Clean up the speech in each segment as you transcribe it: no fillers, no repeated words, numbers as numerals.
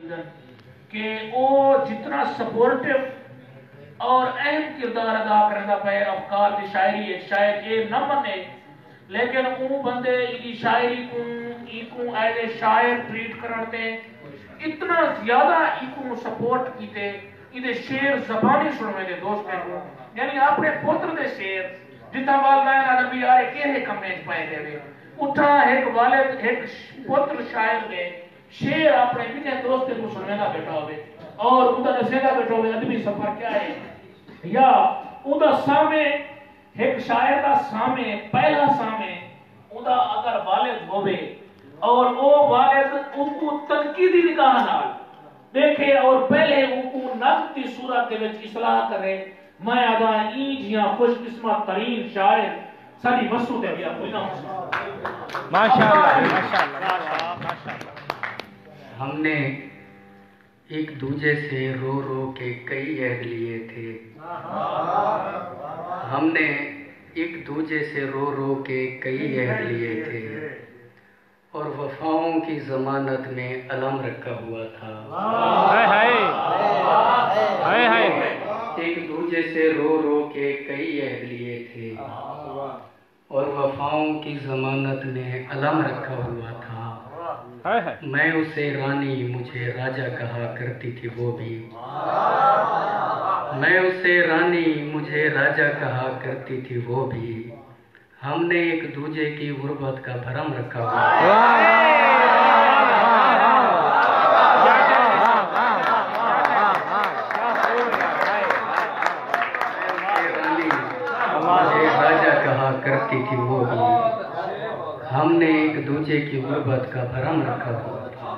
कि वो जितना सपोर्टिव और अहम किरदार अदा करता पे अफकार की शायरी है, शायद ये न मने लेकिन वो बंदे इनकी शायरी को एज ए शायर ट्रीट करते इतना ज्यादा इको सपोर्ट किते इदे शेर जबानी सुनवे दे दोस्तों को, यानी अपने पुत्र दे शेर जितना वालदैन आदम भी यार केहे कमे पाए देवे उठा एक वालिद एक पुत्र शायर ने शेर अपने बिने दोस्त को सुनवेदा बैठा होवे और उनका दसेदा बैठा होवे अदबी सफर क्या है या उदा सामे एक शायर का सामे पहला सामे उदा अगर वालिद होवे और वो वालिद उनको तनकीदी निगाह नाल देखे और पहले उनको नक़्द की सूरत दे विच इस्लाह करे, मैं आदा ई जिया खुशकिस्मत तरीन शायर साडी मसूद है भैया कोई ना माशाअल्लाह माशाअल्लाह माशाअल्लाह। हमने एक दूजे से रो रो के कई अहद लिए थे, हमने एक दूजे से रो रो के कई अहद लिए थे और वफाओं की जमानत में अलम रखा हुआ था। हाय हाय हाय एक दूजे से रो रो के कई अहद लिए थे और वफाओं की जमानत में अलम रखा हुआ था। मैं उसे रानी मुझे राजा कहा करती थी वो भी, मैं उसे रानी मुझे राजा कहा करती थी वो भी, हमने एक दूजे की गुर्बत का भरम रखा हुआ मुझे राजा कहा करती थी वो भी, हमने एक दूजे की गुर्बत का भरम रखा हुआ था।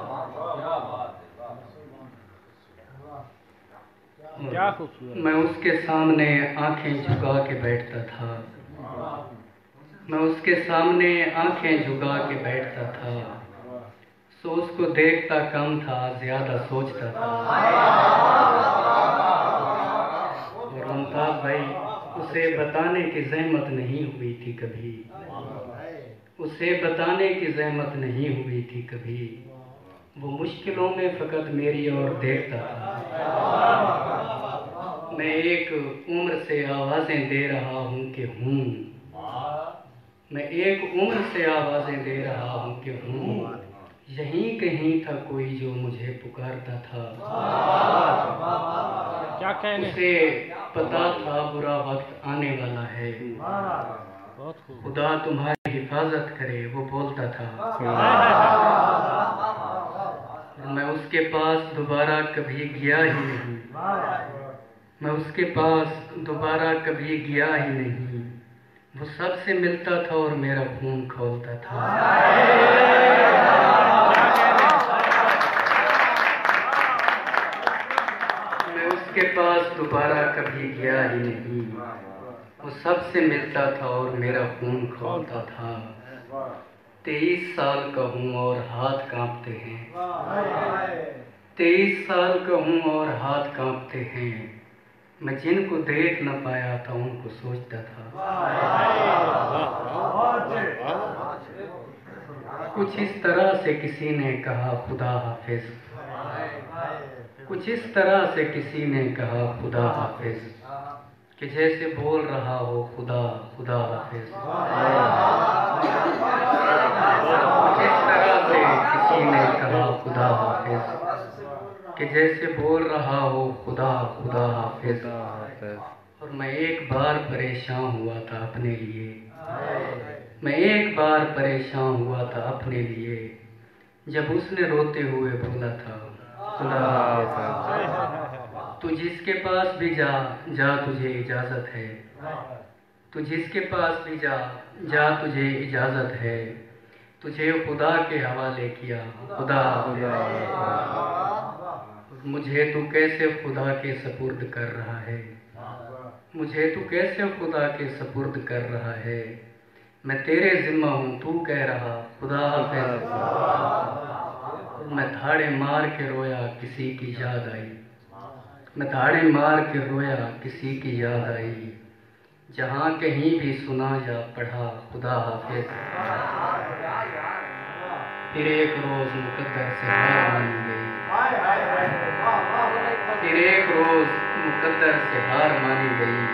मैं उसके सामने आंखें झुका के बैठता था, मैं उसके सामने आंखें झुका के बैठता था, सो उसको देखता कम था ज्यादा सोचता था। और मुमताज भाई उसे बताने की जहमत नहीं हुई थी कभी, उसे बताने की जहमत नहीं हुई थी कभी, वो मुश्किलों में फकत मेरी ओर देखता था। मैं एक उम्र से आवाज़ें दे रहा हूँ कि हूँ, मैं एक उम्र से आवाज़ें दे रहा हूँ कि हूँ, यहीं कहीं था कोई जो मुझे पुकारता था। क्या कहने? उसे पता था बुरा वक्त आने वाला है, खुदा तुम्हारी हिफाजत करे वो बोलता था। मैं उसके पास दोबारा कभी गया ही नहीं, मैं उसके पास दोबारा कभी गया ही नहीं, वो सबसे मिलता था और मेरा खून खोलता था। मैं उसके पास दोबारा कभी गया ही नहीं, वो सबसे मिलता था और मेरा खून खोलता था। 23 साल का हूँ और हाथ कांपते हैं, 23 साल का हूँ और हाथ कांपते हैं, मैं जिनको देख न पाया था उनको सोचता था। कुछ इस तरह से किसी ने कहा खुदा हाफिज, कुछ इस तरह से किसी ने कहा खुदा हाफिज, कि जैसे बोल रहा हो खुदा खुदा हाफिज। कुछ इस तरह से किसी ने कहा खुदा हाफिज, कि जैसे बोल रहा हो खुदा खुदा हाफिज। और मैं एक बार परेशान हुआ था अपने लिए, मैं एक बार परेशान हुआ था अपने लिए, जब उसने रोते हुए बोला था खुदा तू जिसके पास भी जा जा तुझे इजाज़त है, तू जिसके पास भी जा जा तुझे इजाज़त है, तुझे खुदा के हवाले किया खुदा। मुझे तू कैसे खुदा के सपुर्द कर रहा है, मुझे तू कैसे खुदा के सपुर्द कर रहा है, मैं तेरे जिम्मा हूँ तू कह रहा खुदा हाफिज। मैं धाड़े मार के रोया किसी की याद आई, मैं धाड़े मार के रोया किसी की याद आई, जहाँ कहीं भी सुना या पढ़ा खुदा हाफिज। फिर एक रोज़ मुकद्दर से हार मान गई, मुकद्दर से हार मानी गई।